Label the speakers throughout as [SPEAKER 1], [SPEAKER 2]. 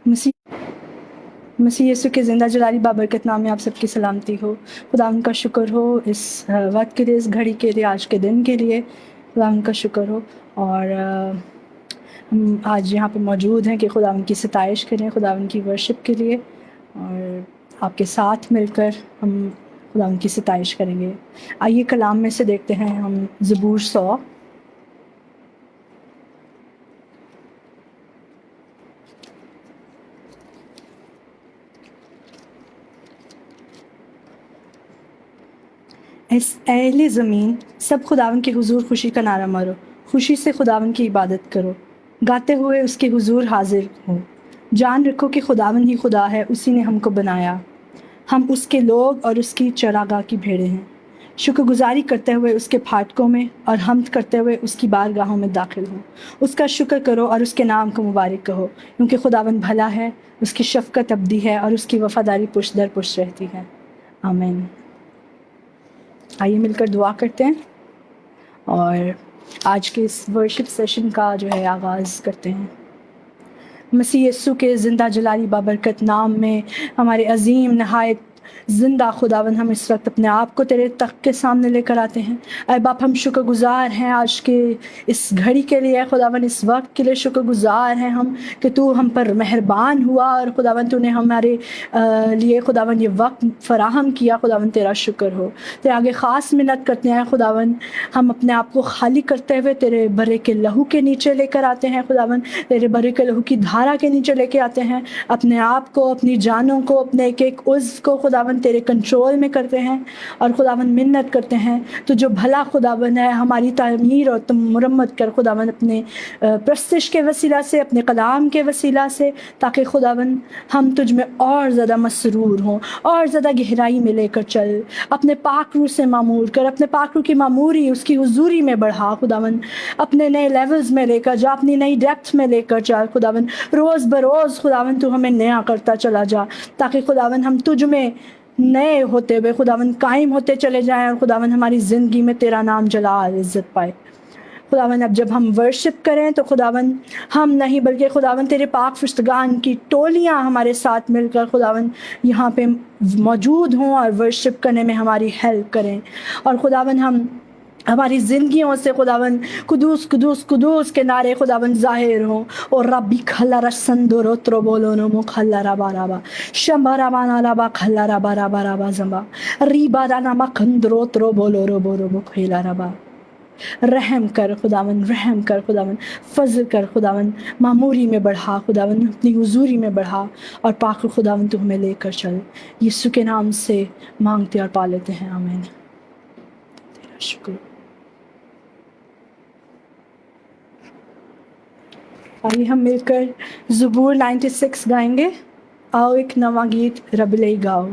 [SPEAKER 1] मसीह मसीह यीशु के ज़िंदा जलाली बाबरकत नाम में आप सबकी सलामती हो। खुदा उनका शुक्र हो इस वक्त के लिए, इस घड़ी के लिए, आज के दिन के लिए खुदा उनका शुक्र हो। और हम आज यहाँ पे मौजूद हैं कि खुदा उनकी सताइश करें, खुदा उनकी वर्शिप के लिए, और आपके साथ मिलकर हम खुदा उनकी सताइश करेंगे। आइए कलाम में से देखते हैं हम ज़बूर 100। अहले ज़मीन सब खुदावन के हुजूर खुशी का नारा मारो, खुशी से खुदावन की इबादत करो, गाते हुए उसके हुजूर हाजिर हो। जान रखो कि खुदावन ही खुदा है, उसी ने हमको बनाया, हम उसके लोग और उसकी चरागाह की भेड़ें हैं। शुक्रगुजारी करते हुए उसके फाटकों में और हम्द करते हुए उसकी बारगाहों में दाखिल हो। उसका शुक्र करो और उसके नाम को मुबारक कहो, क्योंकि खुदावन भला है, उसकी शफ़क़त अबदी है और उसकी वफ़ादारी पुश्त दर पुश्त रहती है। आमीन। आइए मिलकर दुआ करते हैं और आज के इस वर्शिप सेशन का जो है आगाज़ करते हैं। मसीह यीशु के ज़िंदा जलाली बाबरकत नाम में हमारे अज़ीम नहायत ज़िंदा खुदावन, हम इस वक्त अपने आप को तेरे तख्त के सामने लेकर आते हैं। अय बाप, हम शुक्रगुज़ार हैं आज के इस घड़ी के लिए खुदावन, इस वक्त के लिए शुक्रगुज़ार हैं हम कि तू हम पर मेहरबान हुआ और खुदावन तूने हमारे लिए खुदावन ये वक्त फ़राहम किया। खुदावन तेरा शुक्र हो। तेरे आगे ख़ास मिन्नत करते हैं खुदावन, हम अपने आप को खाली करते हुए तेरे बरे के लहू के नीचे लेकर आते हैं खुदावन, तेरे बरे के लहू की धारा के नीचे लेके आते हैं। अपने आप को, अपनी जानों को, अपने एक एक उज़्व को खुदावन तेरे कंट्रोल में करते हैं और खुदावन मिन्नत करते हैं तो जो भला खुदावन है हमारी तामीर और तुम मुरम्मत कर खुदावन, अपने प्रस्तिश के वसीला से, अपने कलाम के वसीला से, ताकि खुदावन हम तुझ में और ज़्यादा मसरूर हों और ज़्यादा गहराई में लेकर चल। अपने पाक रूह से मामूर कर, अपने पाक रूह की मामूरी उसकी हुजूरी में बढ़ा खुदावन, अपने नए लेवल्स में लेकर जा, अपनी नई डेप्थ में लेकर जा खुदावन। रोज़ बरोज़ खुदावन तू हमें नया करता चला जा, ताकि खुदावन हम तुझ में नए होते हुए खुदावन कायम होते चले जाएं और खुदावन हमारी ज़िंदगी में तेरा नाम जलाल इज़्ज़त पाए। खुदावन अब जब हम वर्शिप करें तो खुदावन हम नहीं बल्कि खुदावन तेरे पाक फरिश्तगान की टोलियां हमारे साथ मिलकर खुदावन यहाँ पे मौजूद हों और वर्शिप करने में हमारी हेल्प करें। और खुदावन हम हमारी ज़िंदगियों से खुदावन कुदूस कुदूस कुदूस के नारे खुदावन ज़ाहिर हों। और रब्बी खल्ला रसंदो रोत्रो बोलो नो मो खल्ला रबा रबा शंबा रबा ना रबा खल्ला रबा रबा रबा जंबा रीबा दाना मखंद्रो त्रो बोलो रो बोरो मो खिला रबा। रहम कर खुदावन, रहम कर खुदावन, फजल कर खुदावन, मामूरी में बढ़ा खुदावन, अपनी हुजूरी में बढ़ा और पाक खुदावन तू हमें लेकर चल। यीशु के नाम से मांगते और पा लेते हैं, आमीन। तेरा शुक्र। आइए हम मिलकर ज़बूर 96 गाएंगे। आओ एक नवा गीत रब ले गाओ।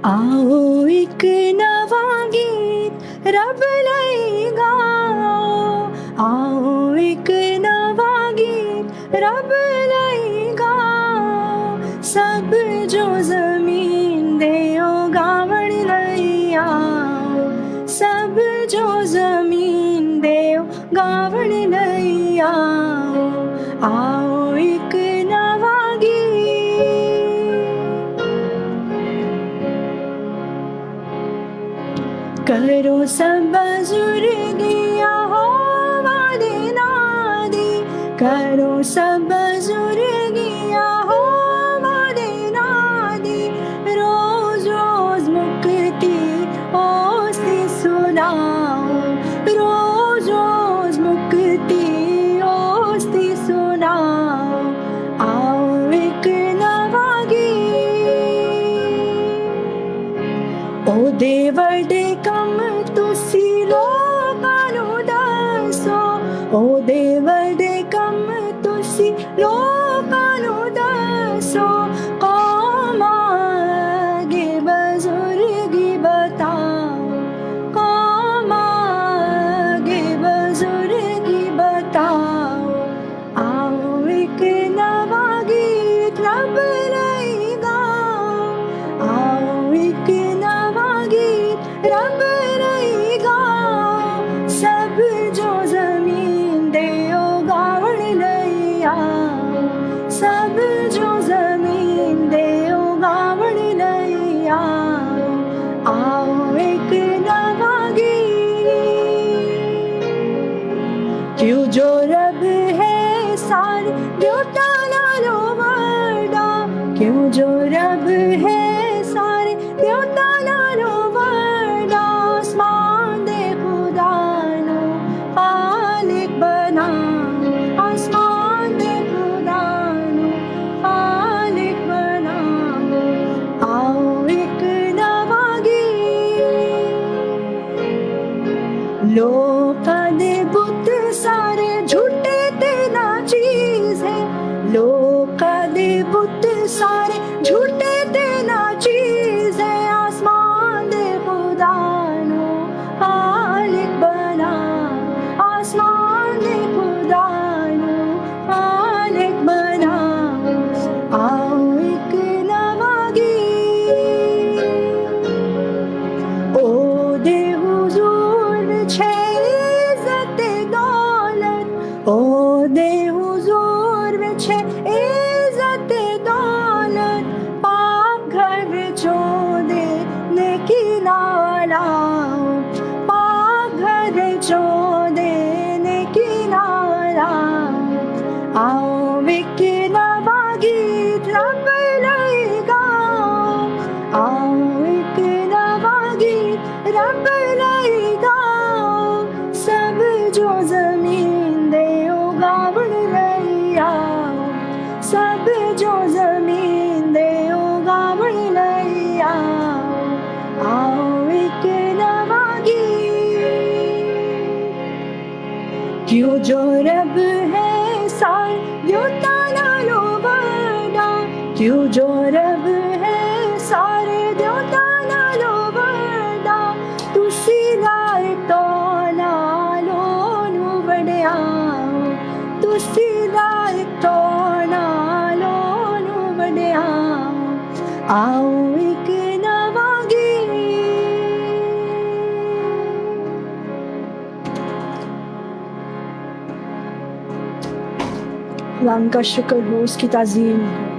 [SPEAKER 1] आओ एक नवा गीत रब ले गाओ, आओ एक नवा गीत रब ले गाओ। सब जो ज़मीन दे ओ गावण ले आओ, सब जो ज़मीन दे ओ गावण ले आओ। आओ एक नवा करो सब बुजुर्गिया हो वादे नादी, करो सब बुजुर्गिया हो वादे नादी। रोज रोज मुक्ति ओस्ती सुनाओ, रोज रोज मुक्ति ओस्ती सुनाओ। आओ एक नवा ओ देवर दे कम तुसी लोकां नू दसो, ओ देवर दे कम तुसी लोकां नू दसो। कौमां अगे बुजुर्गी बताओ, रब रहेगा सब जो जमीन दे गावण लैया सब जो जमीन दे गावण लैया आओ एक नवा गीत क्यों जो रब है सारे द्योता नालो वर्डा क्यों जो रब है सारे द्योता नालो वर्डा आसमान दे खुदा नो खालिक बना आसमान दे खुदा नो खालिक बना आओ एक नवा गीत लोका दे बुत सारे झूठे ते ना चीज है लोका दे बुत सारे झूठे ते ना चीज है आसमान दे खुदा नो खालिक बना आसमान दे खुदा नो खालिक बना आओ एक नवा गीत ओ दे हुजूर छे इज्जत दौलत ओ दे हुजूर में छे इज्जत दौलत पाप घर चो दे नेकी नाला पाप घर चो दे नेकी नाला आओ एक नवा गीत रब लैगा आओ एक नवा गीत रब लैगा सब जो जमीन दे गावण लैया सब जो जमीन दे गावण लैया आओ एक नवा गीत क्यों जो रब है सार द्योता नालो वर्डा क्यों जो रब है सारे द्योता नालो वर्डा तुसी लायक तो नालो नु वड्या तुसी लायक तो नालो नु वड्या आओ एक नवा गीत खुदा उनका शुक्र हो उसकी ताज़ीम हो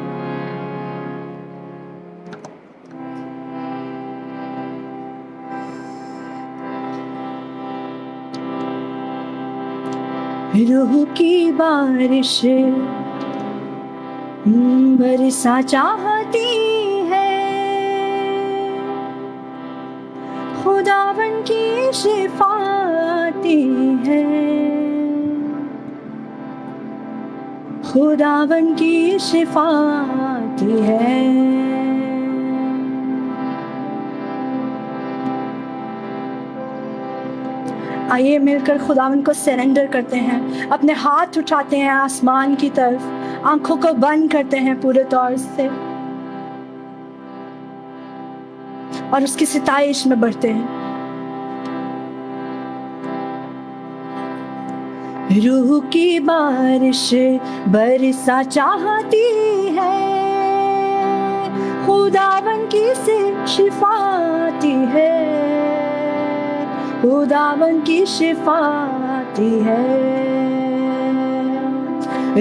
[SPEAKER 1] रूह की बारिश बरसा चाहती है खुदावन की शिफाती है खुदावन की शिफाती है आइए मिलकर खुदावन को सरेंडर करते हैं अपने हाथ उठाते हैं आसमान की तरफ आंखों को बंद करते हैं पूरे तौर से और उसकी सिताइश में बढ़ते हैं रूह की बारिश बरसा चाहती है खुदावन की से शिफाती है खुदावन की शिफाती है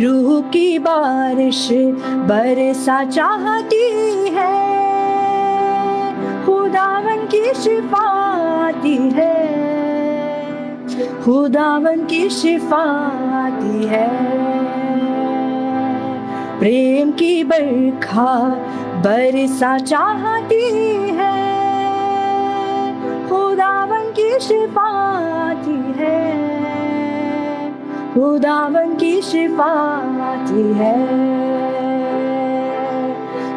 [SPEAKER 1] रूह की बारिश बरसा चाहती है खुदावन की शिफाती है खुदावन की शिफाती है प्रेम की बरखा बरसा चाहती है खुदावन की शिफाती है खुदावन की शिफाती है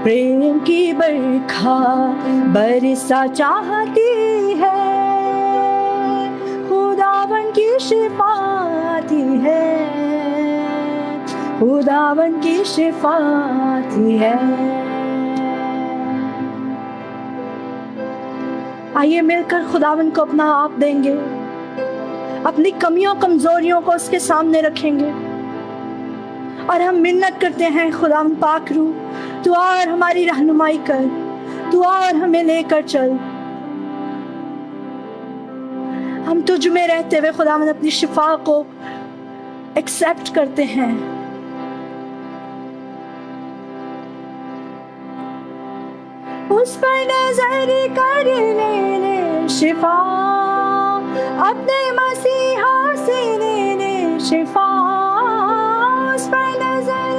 [SPEAKER 1] प्रेम की बरखा बरसा चाहती है खुदावन की शिफाती है खुदावन की शिफाती है आइए मिलकर खुदावन को अपना आप देंगे अपनी कमियों कमजोरियों को उसके सामने रखेंगे और हम मिन्नत करते हैं खुदावन पाक रूह तू आ और हमारी रहनुमाई कर तू आ और हमें लेकर चल हम तुझ में रहते हुए खुदावंद अपनी शिफा को एक्सेप्ट करते हैं। उस पर नजर कर लेने शिफा, अपने मसीहा से लेने शिफा। उस पर नजर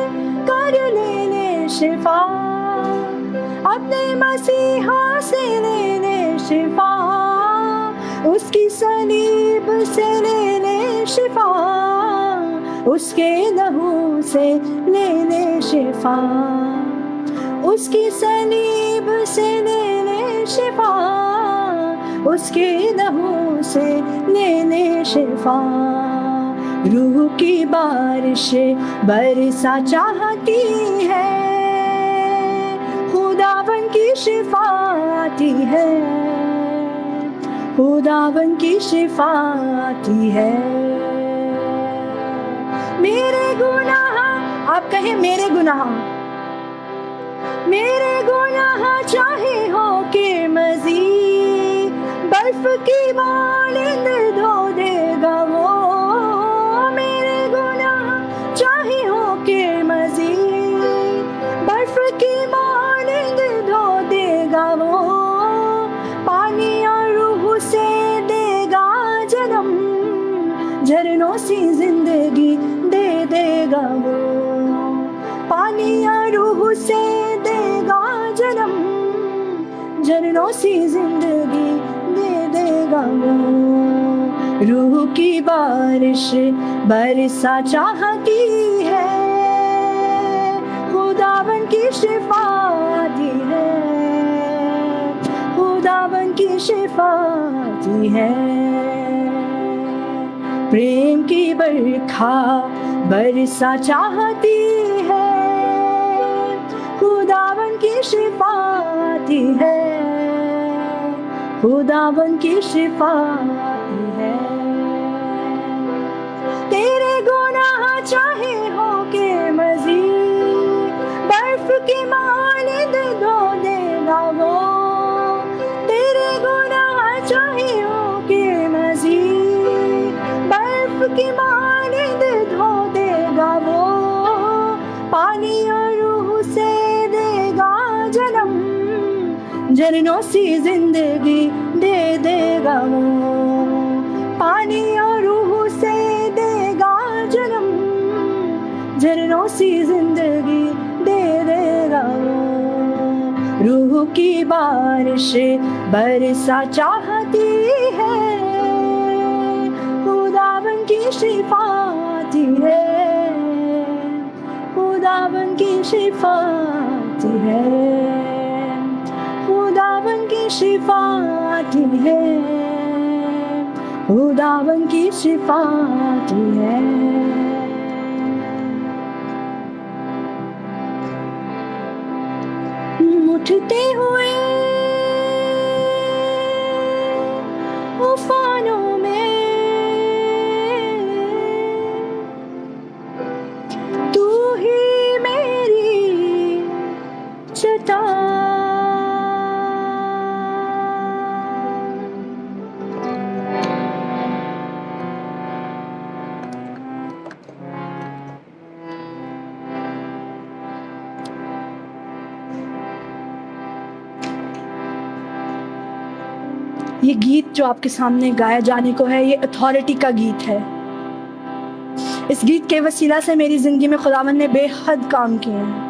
[SPEAKER 1] कर लेने शिफा, अपने मसीहा से लेने शिफा। उसकी सलीब से लेने शिफा, उसके लहू से लेने शिफा। उसकी सलीब से लेने शिफा, उसके लहू से लेने शिफा। रूह की बारिश बरसा चाहती है, खुदावन की शिफा आती है, खुदावन की शिफा आती है। मेरे गुनाह, आप कहें मेरे गुनाह, मेरे गुनाह चाहे हो के मज़ीद बर्फ की मालिंद धो देगा वो। मेरे गुनाह चाहे हो के मज़ीद बर्फ की मालिंद धो देगा वो। पानी और रूह से देगा जन्म, झरनों सी जिंदगी दे देगा वो। पानी और रूह से देगा जन्म, झरनों सी जिंदगी दे देगा वो। रूह की बारिश बरसा चाहती है, खुदावन की शिफा आती है, खुदावन की शिफा आती है। प्रेम की बरखा बरसा चाहती है, खुदावन की शिफा आती है, खुदावन की शिफा आती है। तेरे गुनाह चाहे हो के मज़ीद बर्फ की मालिंद धो देगा वो। तेरे गुनाह चाहे हो के मज़ीद बर्फ की मालिंद धो देगा वो। पानी और रूह से देगा जन्म, झरनों सी जिंदगी दे देगा वो। पानी और रूह से देगा जन्म, झरनों सी जिंदगी दे देगा वो। रूह की बारिश बरसा चाहती है, खुदावन की शिफा आती है, खुदावन की शिफा आती है, खुदावन की शिफा आती है, खुदावन की शिफा आती है। उठते हुए उफानों में तू ही मेरी चट्टान। ये गीत जो आपके सामने गाया जाने को है, ये अथॉरिटी का गीत है। इस गीत के वसीला से मेरी जिंदगी में खुदावंद ने बेहद काम किए हैं।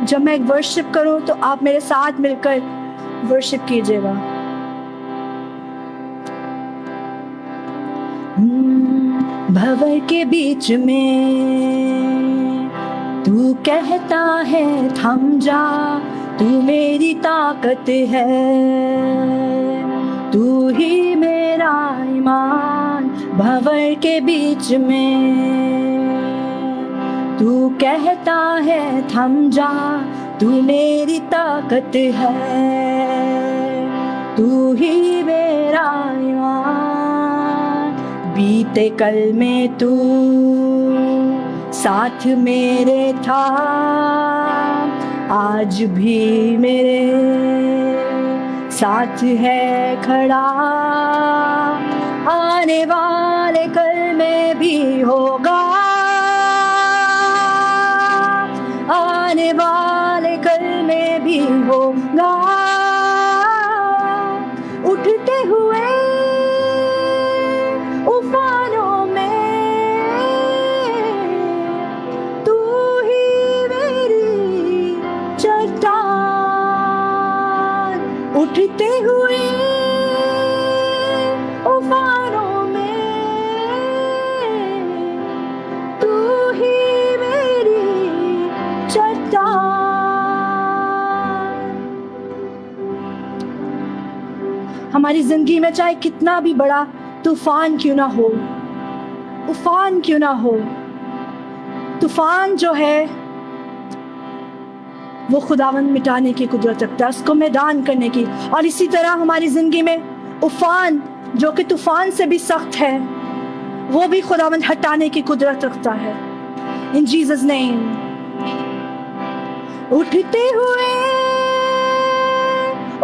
[SPEAKER 1] जब मैं एक वर्शिप करूं तो आप मेरे साथ मिलकर वर्शिप कीजिएगा। भंवर के बीच में तू कहता है थम जा, तू मेरी ताकत है, तू ही मेरा ईमान। भंवर के बीच में तू कहता है थम जा, तू मेरी ताकत है, तू ही मेरा ईमान। बीते कल में तू साथ मेरे था, आज भी मेरे साथ है खड़ा, आने वाले कल में भी होगा, आने वाले कल में भी होगा। उठते हुए उफानों में तू ही मेरी चट्टान, उठते हुए उफानों में तू ही मेरी चट्टान। हमारी जिंदगी में चाहे कितना भी बड़ा तूफान क्यों ना हो, उफान क्यों ना हो, तूफान जो है वो खुदावंद मिटाने की कुदरत रखता है, उसको मैदान करने की। और इसी तरह हमारी जिंदगी में उफान जो कि तूफान से भी सख्त है, वो भी खुदावंद हटाने की कुदरत रखता है। इन जीसस नेम। उठते हुए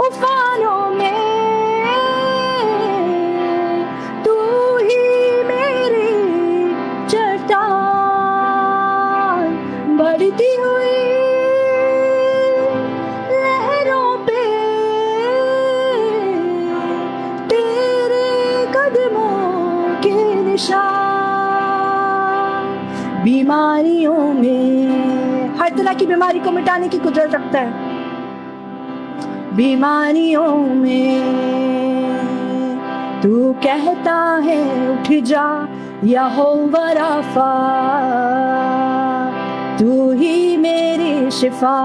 [SPEAKER 1] उफानों में तू ही मेरी चट्टान, बढ़ती हुई लहरों पे तेरे कदमों के निशान। बीमारियों में हर तरह की बीमारी को मिटाने की कुदरत रखता है। बीमारियों में तू कहता है उठ जा यहोवा राफा, तू ही मेरी शिफा।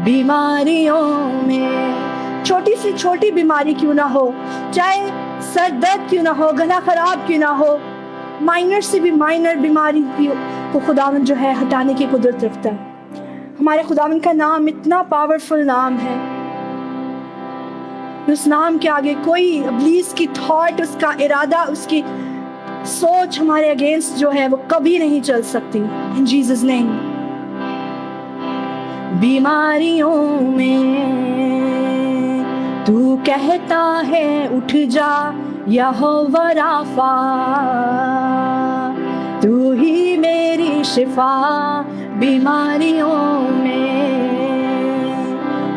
[SPEAKER 1] बीमारियों में छोटी सी छोटी बीमारी क्यों ना हो, चाहे सर दर्द क्यों ना हो, गला खराब क्यों ना हो, माइनर से भी माइनर बीमारी को खुदावंद जो है हटाने की कुदरत रखता है। हमारे खुदावंद का नाम इतना पावरफुल नाम है, उस नाम के आगे कोई इब्लीस की थॉट, उसका इरादा, उसकी सोच हमारे अगेंस्ट जो है वो कभी नहीं चल सकती। इन जीसस नेम। बीमारियों में तू कहता है उठ जा यहोवा राफा, तू ही मेरी शिफा। बीमारियों में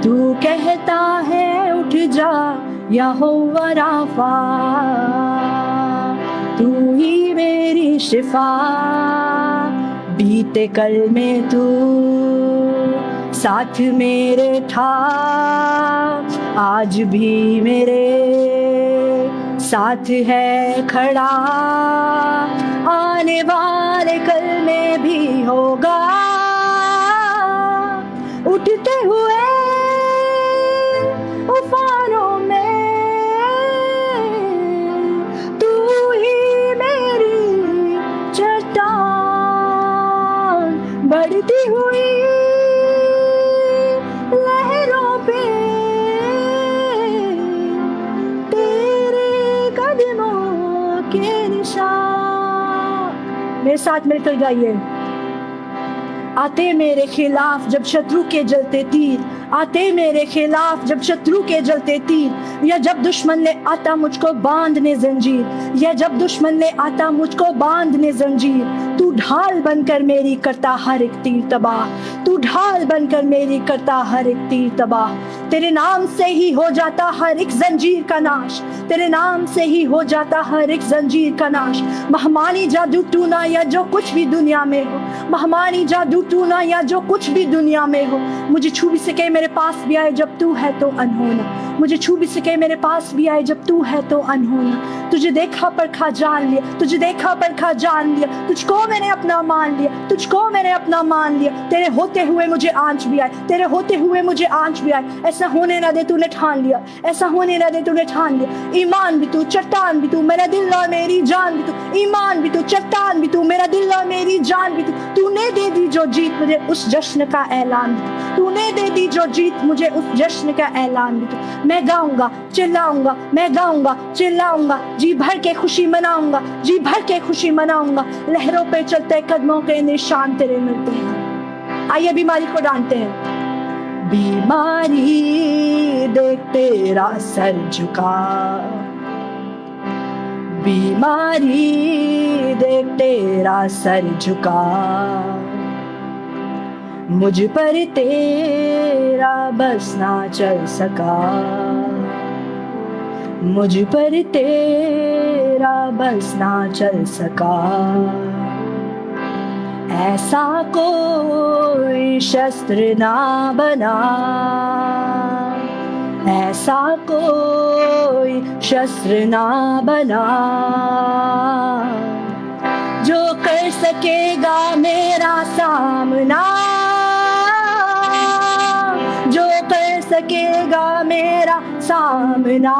[SPEAKER 1] तू कहता है उठ जा यहोवा राफा, तू ही मेरी शिफा। बीते कल में तू साथ मेरे था, आज भी मेरे साथ है खड़ा, आने वाले कल में भी होगा। उठते हुए उफानों में तू ही मेरी चट्टान, बढ़ती हुई लहरों पे तेरे कदमों के निशान। मेरे साथ मिलकर गाइए। आते मेरे खिलाफ जब शत्रु के जलते तीर, आते मेरे खिलाफ जब शत्रु के जलते तीर, या जब दुश्मन ले आता मुझको बांधने जंजीर, या जब दुश्मन ले आता मुझको बांधने जंजीर, तू ढाल बनकर मेरी करता हर एक तीर तबाह, तू ढाल बनकर मेरी करता हर एक तीर तबाह। तेरे नाम से ही हो जाता हर एक जंजीर का नाश, तेरे नाम से ही हो जाता हर एक जंजीर का नाश। महमानी जादू टूना या जो कुछ भी दुनिया में हो, महमानी जादू टूना या जो कुछ भी दुनिया में हो, मुझे छू भी सके मेरे पास भी आए जब तू है तो अनहोना, मुझे छू भी सके मेरे पास भी आए जब तू है तो अनहोना। तुझे देखा परखा जान लिया, तुझे देखा परखा जान लिया, तुझको मैंने अपना मान लिया, तुझको मैंने अपना मान लिया। तेरे होते हुए मुझे आंच भी आए, तेरे होते हुए मुझे आंच भी आए। ऐसा होने ना दे तूने ठान लिया, ऐसा होने ना दे तूने ठान लिया। ईमान भी तू, चट्टान भी तू, मेरा दिल और मेरी जान भी तू। ईमान भी तू, चट्टान भी तू, मेरा दिल और मेरी जान भी तू। तूने दे दी जो जीत मुझे उस जश्न का ऐलान भी तू, तूने दे दी जो जीत मुझे उस जश्न का ऐलान भी तू। मैं गाऊंगा चिल्लाऊंगा, मैं गाऊंगा चिल्लाऊंगा, जी भर के खुशी मनाऊंगा, जी भर के खुशी मनाऊंगा। लहरों पे चलते कदमों के निशान तेरे मिलते हैं। आइए बीमारी को डांटते हैं। बीमारी दे देख तेरा सर झुका, बीमारी देख तेरा सर झुका, मुझ पर तेरा बस ना चल सका, मुझ पर तेरा बस ना चल सका। ऐसा कोई शस्त्र ना बना, ऐसा कोई शस्त्र ना बना, जो कर सकेगा मेरा सामना, जो कर सकेगा मेरा सामना।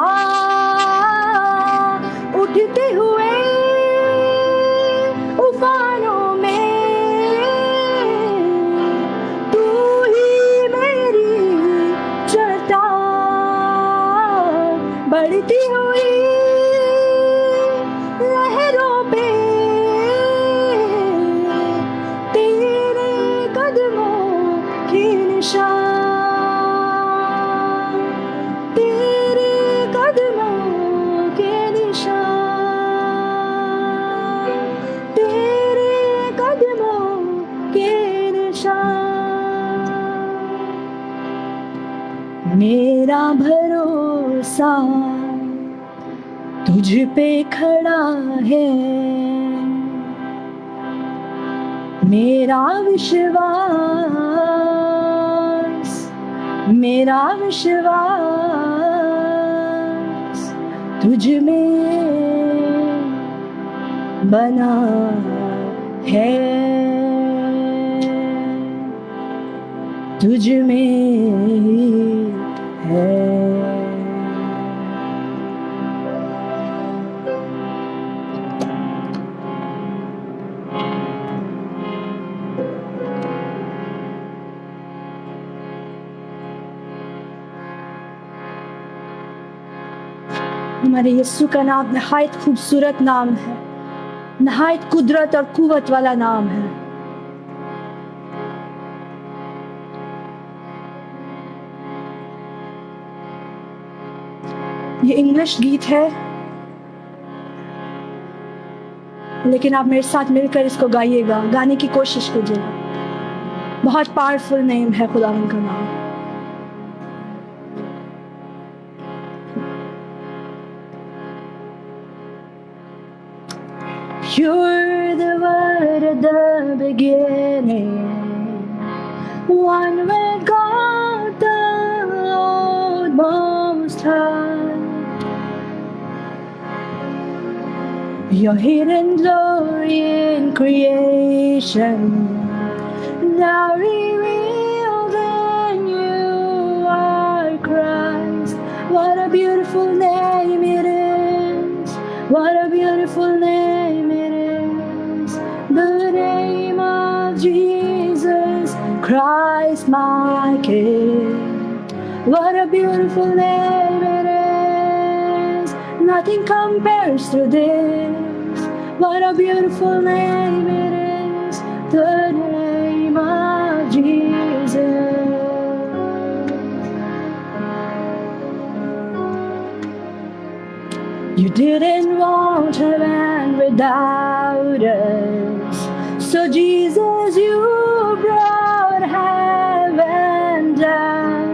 [SPEAKER 1] उठते हुए उफानों में तू ही मेरी चट्टान, बढ़ती हुई लहरों पे तेरे कदमों के निशान, तेरे कदमों के निशान, तेरे कदमों के निशान। मेरा भरोसा तुझ पे खड़ा है, मेरा विश्वास, मेरा विश्वास तुझ में बना है, तुझ में है। हमारे यीशु का नाम नहायत खूबसूरत नाम है, नहायत कुदरत और कुवत वाला नाम है। ये इंग्लिश गीत है, लेकिन आप मेरे साथ मिलकर इसको गाइएगा, गाने की कोशिश कीजिएगा। बहुत पावरफुल नेम है खुदावंद का नाम। You're the word at the beginning, one with God the Lord Most High. Your hidden glory in creation, now revealed in you are Christ. What a beautiful name it is, what a beautiful name it is, the name of Jesus Christ my King. What a beautiful name it is, nothing compares to this. What a beautiful name it is, the name of Jesus. You didn't want heaven without us, so Jesus, you brought heaven down.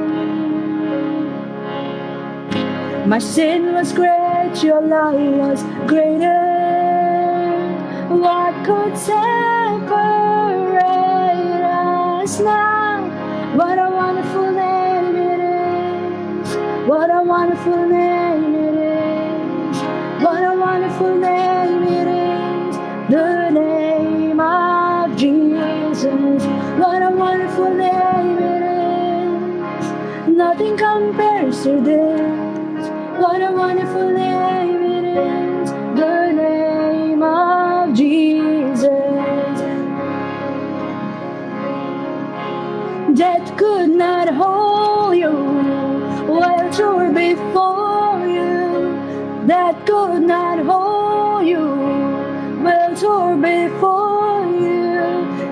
[SPEAKER 1] My sin was great, your love was greater. What could separate us now? What a wonderful name it is, what a wonderful name it is, what a wonderful name it is, the name of Jesus. What a wonderful name it is, nothing compares to this. What a wonderful name it is, the name of Jesus. Death could not hold you, worlds were before you. That could not hold you, worlds were before you.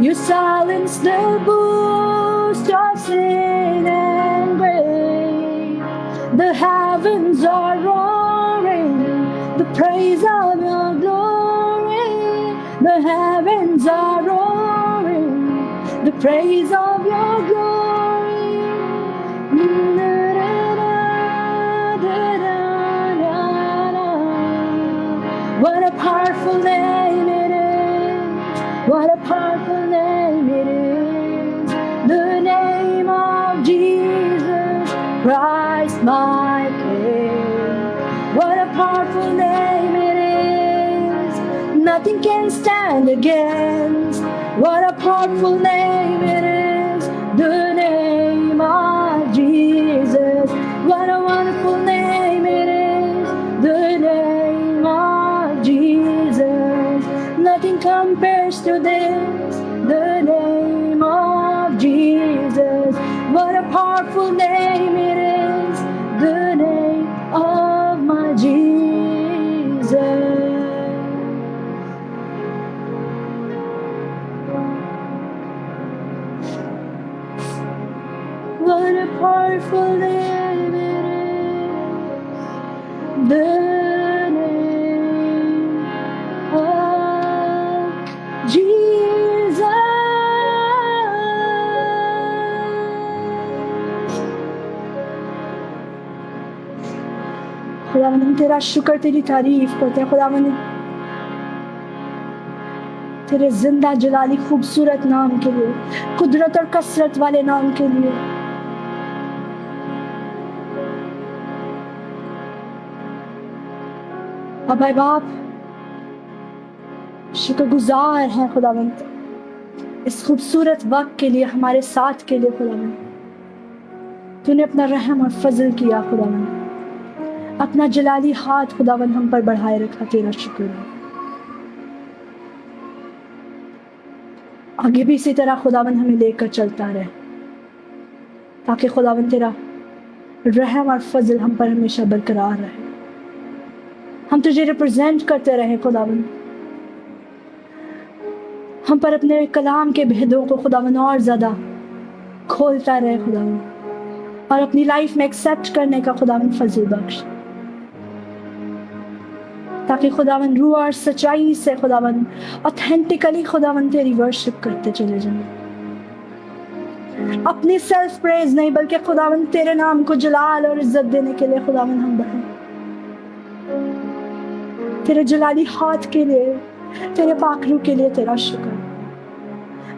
[SPEAKER 1] You silenced the boast of sin and grave. The heavens are roaring the praise of your glory. The heavens are roaring the praise of your glory. What a powerful name it is. What a powerful name it is. The name of Jesus Christ my King. What a powerful name it is. Nothing can stand against. What a powerful name it is. The name of Jesus. What a wonderful name it is. The name of Jesus. Nothing compares to this. The name of Jesus. What a powerful name it is. The name of my Jesus. What a powerful name it is. The name of Jesus. खुदावंद हम तेरा शुक्र तेरी तारीफ करते हैं खुदावंद तेरे जिंदा जलाली खूबसूरत नाम के लिए, कुदरत और कसरत वाले नाम के लिए। अबे बाप शुक्रगुजार हैं खुदावंद इस खूबसूरत वक्त के लिए, हमारे साथ के लिए। खुदावंद तूने अपना रहम और फजल किया खुदावंद, अपना जलाली हाथ खुदावंद हम पर बढ़ाए रखा। तेरा शुक्र है। आगे भी इसी तरह खुदावंद हमें लेकर चलता रहे, ताकि खुदावंद तेरा रहम और फजल हम पर हमेशा बरकरार रहे। हम तुझे रिप्रेजेंट करते रहे खुदावंद, हम पर अपने कलाम के भेदों को खुदावंद और ज़्यादा खोलता रहे खुदावंद, और अपनी लाइफ में एक्सेप्ट करने का खुदावंद फजल बख्श, ताकि खुदावंद रूह और सच्चाई से खुदावंद ऑथेंटिकली खुदावंद तेरी वर्शिप करते चले जाएं। अपनी सेल्फ प्रेज नहीं, बल्कि खुदावंद तेरे नाम को जलाल और इज्जत देने के लिए खुदावंद हम बढ़ें। तेरे जलाली हाथ के लिए, तेरे पाखरू के लिए तेरा शुक्र।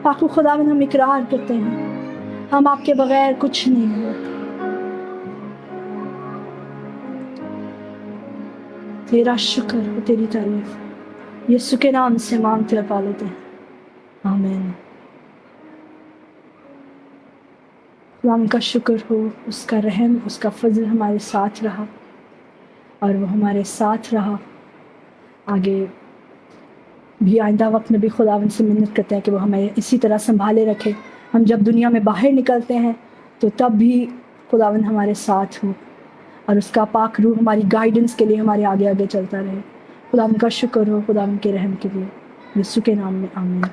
[SPEAKER 1] पाखरू खुदावंद हम इकरार करते हैं, हम आपके बगैर कुछ नहीं है। तेरा शुक्र हो, तेरी तारीफ यीशु के नाम से मांगते पा लेते हैं, आमीन। खुदावंद का शुक्र हो, उसका रहम उसका फजल हमारे साथ रहा, और वो हमारे साथ रहा आगे भी। आइंदा वक्त में भी खुदावंद से मिन्नत करते हैं कि वो हमें इसी तरह संभाले रखे। हम जब दुनिया में बाहर निकलते हैं तो तब भी खुदावंद हमारे साथ हो, और उसका पाक रूह हमारी गाइडेंस के लिए हमारे आगे आगे चलता रहे। खुदावंद का शुक्र हो, खुदावंद के रहम के लिए, यीशु के नाम में आमीन।